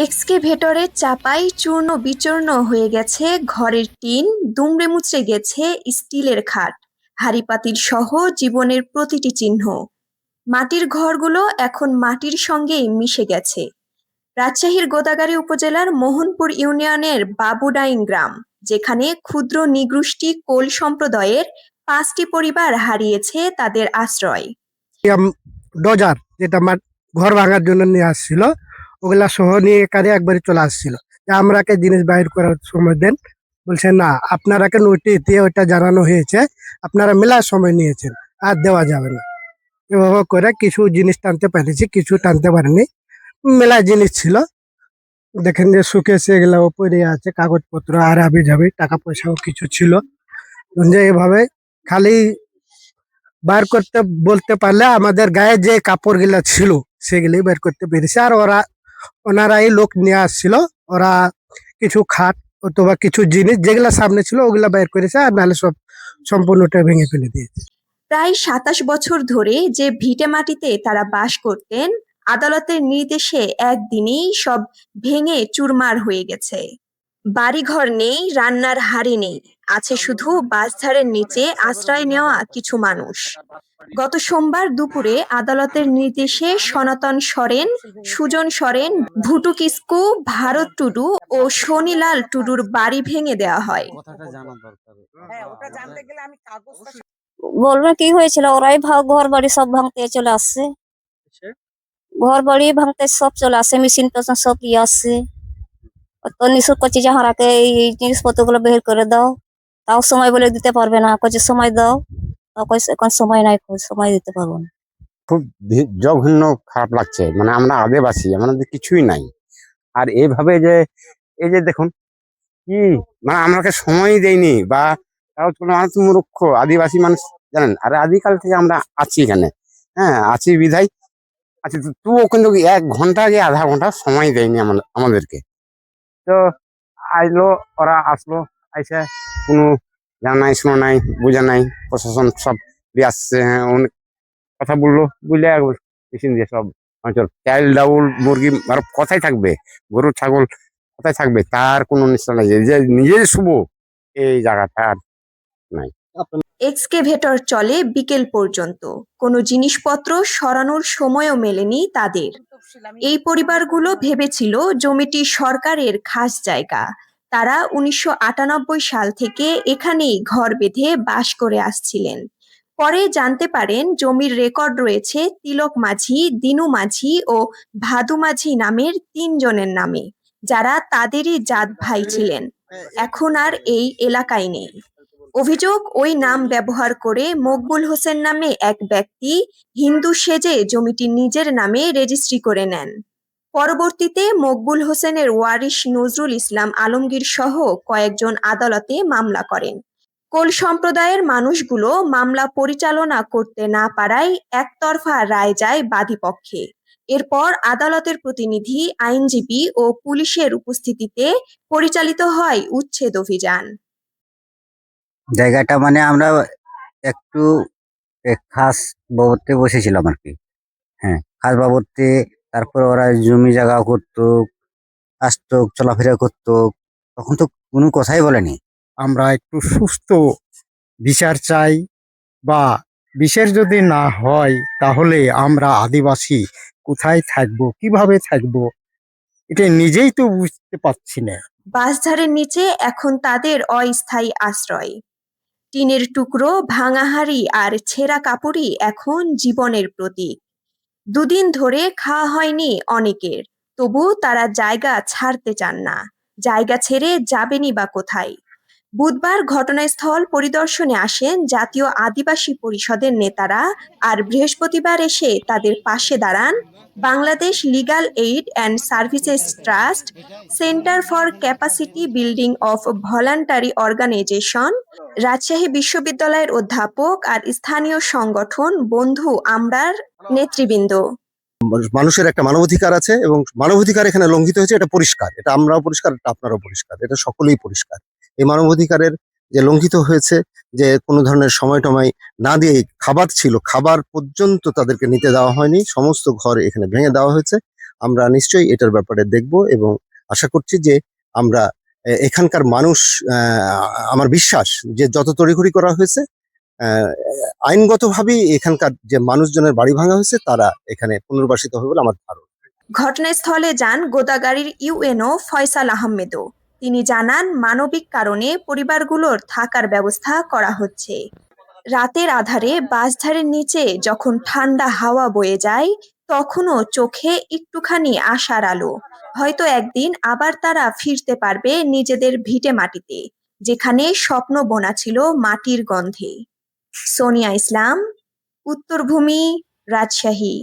এক্সকেভেটরের চাপায় চূর্ণ বিচূর্ণ হয়ে গেছে ঘরের টিন, দুমড়ে মুচড়ে গেছে স্টিলের খাট, হাঁড়িপাতিল সহ জীবনের প্রতিটি চিহ্ন। মাটির ঘরগুলো এখন মাটির সঙ্গেই মিশে গেছে। রাজশাহীর গোদাগাড়ী উপজেলার মোহনপুর ইউনিয়নের বাবুডাইং গ্রাম, যেখানে ক্ষুদ্র নৃগোষ্ঠী কোল সম্প্রদায়ের ৫টি পরিবার হারিয়েছে তাদের আশ্রয়। ডোজার যেটা আমার ঘর ভাঙার জন্য নিয়ে আসছিল, ওগুলা সহ নিয়ে কারে একবারে চলে আসছিল যে আমরাকে জিনিস বাইর করার সময় দেন। বলছে না, আপনারাকে নোটিশ দিয়ে ওইটা জানানো হয়েছে, আপনারা মেলার সময় নিয়েছেন, আর দেওয়া যাবে না। এভাবে করে কিছু জিনিস টানতে পেরেছি, কিছু টানতে পারিনি। মেলা জিনিস ছিল, দেখেন যে শুকেছে, এগুলা পড়ে আছে, কাগজপত্র আর আবি যাবে, টাকা পয়সাও কিছু ছিল। যে এভাবে খালি বার করতে বলতে পারলে আমাদের গায়ে যে কাপড় গুলা ছিল সেগুলি বের করতে পেরেছে। আর ওনারাই লোক নিয়ে আসছিল, ওরা কিছু খাট অথবা কিছু জিনিস যেগুলা সামনে ছিল ওগুলা বের করেছে, আর নাহলে সব সম্পূর্ণটা ভেঙে ফেলে দিয়েছে। প্রায় ২৭ বছর ধরে যে ভিটেমাটিতে তারা বাস করতেন, আদালতের নির্দেশে একদিনেই সব ভেঙে চুরমার হয়ে গেছে। বাড়িঘর নেই, রান্নার হাঁড়ি নেই, আছে শুধু বাঁশঝাড়ের নিচে আশ্রয় নেওয়া কিছু মানুষ। গত সোমবার দুপুরে আদালতের নির্দেশে সনাতন সরেন, সুজন সরেন, ভুটু কিস্কু, ভারত টুডু ও শনিলাল টুডুর বাড়ি ভেঙে দেওয়া হয়। বলবে কি হয়েছিল, ওরাই ঘর বাড়ি সব ভাঙতে চলে আসছে। ঘর বাড়ি ভাঙতে সব চলে আসে, মেশিন টেশিন সব ইয়ে আসছে। তো নিশুক করছি যে হারাকে এই জিনিসপত্র গুলো বের করে দাও, তাও সময় বলে দিতে পারবে না, কচ্ছে সময় দাও, তাও কইছে এখন সময় নাই, সময় দিতে পারবো না। খুব জঘন্য খারাপ লাগছে, মানে আমরা আদিবাসী, আমাদের কিছুই নাই। আর এইভাবে যে এই যে দেখুন কি, মানে আমাকে সময় দেয়নি, বা তাও কোনো মানুষ মূর্খ আদিবাসী মানুষ জানেন। আর আদিকাল থেকে আমরা আছি এখানে, হ্যাঁ আছি বিধায় আচ্ছা। তুও কিন্তু ১ ঘন্টা আগে আধা ঘন্টা সময় দেয়নি আমাদেরকে। তো আইলো, ওরা আসলো, আইসে কোনো জানা নাই, শোনা নাই, বোঝা নাই, প্রশাসন সব দিয়ে আসছে, হ্যাঁ অনেক কথা বললো, বুঝলে মেশিন দিয়ে সব অঞ্চল চাল ডাউল মুরগি আর কোথায় থাকবে, গরু ছাগল কোথায় থাকবে, তার কোনো নিশ্চয় নাই। যে নিজের শুভ এই জায়গাটা আর নাই। এক্সকেভেটর চলে বিকেল পর্যন্ত, কোনো জিনিসপত্র সরানোর সময়ও মেলেনি তাদের। এই পরিবারগুলো ভেবেছিল জমিটি সরকারের খাস জায়গা। তারা ১৯৯৮ সাল থেকে এখানেই ঘর বেঁধে বাস করে আসছিলেন। পরে জানতে পারেন জমির রেকর্ড রয়েছে তিলক মাঝি, দিনু মাঝি ও ভাদু মাঝি নামের ৩ জনের নামে, যারা তাদেরই জাত ভাই ছিলেন। এখন আর এই এলাকায় নেই। অভিযোগ, ওই নাম ব্যবহার করে মকবুল হোসেন নামে এক ব্যক্তি হিন্দু সেজে জমিটি নিজের নামে রেজিস্ট্রি করে নেন। পরবর্তীতে মকবুল হোসেনের ওয়ারিশ নজরুল ইসলাম আলমগীর সহ কয়েকজন আদালতে মামলা করেন। কোল সম্প্রদায়ের মানুষগুলো মামলা পরিচালনা করতে না পারায় একতরফা রায় যায় বাদীপক্ষে। এরপর আদালতের প্রতিনিধি, আইনজীবী ও পুলিশের উপস্থিতিতে পরিচালিত হয় উচ্ছেদ অভিযান। জায়গাটা মানে আমরা একটু খাস বাবদে বসেছিলাম আর কি। হ্যাঁ, খাস বাবদে। তারপর ওরা জমি জায়গা করতো, আসতো, চলাফেরা করতো, তখন তো কোনো কথাই বলেনি। আমরা একটু সুস্থ বিচার চাই, বা বিচার যদি না হয় তাহলে আমরা আদিবাসী কোথায় থাকবো, কিভাবে থাকবো, এটা নিজেই তো বুঝতে পারছি না। বাঁশঝাড়ের নিচে এখন তাদের অস্থায়ী আশ্রয়। টিনের টুকরো, ভাঙা হাড়ি আর ছেঁড়া কাপড়ই এখন জীবনের প্রতীক। দুদিন ধরে খাওয়া হয়নি অনেকের, তবু তারা জায়গা ছাড়তে চান না। জায়গা ছেড়ে যাবেনই বা কোথায়? বুধবার ঘটনাস্থল পরিদর্শনে আসেন জাতীয় আদিবাসী পরিষদের নেতারা, আর বৃহস্পতিবার এসে তাদের পাশে দাঁড়ান Bangladesh legal aid and services trust, centre for capacity building of voluntary organization, Rajshahi বিশ্ববিদ্যালয়ের অধ্যাপক আর স্থানীয় সংগঠন বন্ধু আমরার নেতৃবৃন্দ। মানুষের একটা মানবাধিকার আছে, এবং মানবাধিকার এখানে লঙ্ঘিত হয়েছে, এটা পরিষ্কার। এটা আমরাও পরিষ্কার, এটা আপনারাও পরিষ্কার, এটা সকলেই পরিষ্কার। এই মানবাধিকারের যে লঙ্ঘিত হয়েছে, যে কোনো ধরনের সময় টময় না দিয়ে খাবার ছিল, খাবার পর্যন্ত তাদেরকে নিতে দেওয়া হয়নি, সমস্ত ঘর এখানে ভেঙে দেওয়া হয়েছে। আমরা নিশ্চয়ই এটার ব্যাপারে দেখব এবং আশা করছি যে আমরা এখানকার মানুষ, আমার বিশ্বাস যে যত তড়িঘড়ি করা হয়েছে, আইনগতভাবেই এখানকার যে মানুষজনের বাড়ি ভাঙা হয়েছে তারা এখানে পুনর্বাসিত হবে বলে আমার ধারণা। ঘটনাস্থলে যান গোদাগাড়ীর ইউএনও ফয়সাল আহমেদও। তিনি জানান, মানবিক কারণে পরিবারগুলোর থাকার ব্যবস্থা করা হচ্ছে। রাতের আধারে বাঁশঝাড়ের নিচে যখন ঠান্ডা হাওয়া বয়ে যায়, তখনও চোখে একটুখানি আশার আলো। হয়তো একদিন আবার তারা ফিরতে পারবে নিজেদের ভিটে মাটিতে, যেখানে স্বপ্ন বোনা ছিল মাটির গন্ধে। সোনিয়া ইসলাম, উত্তরভূমি, রাজশাহী।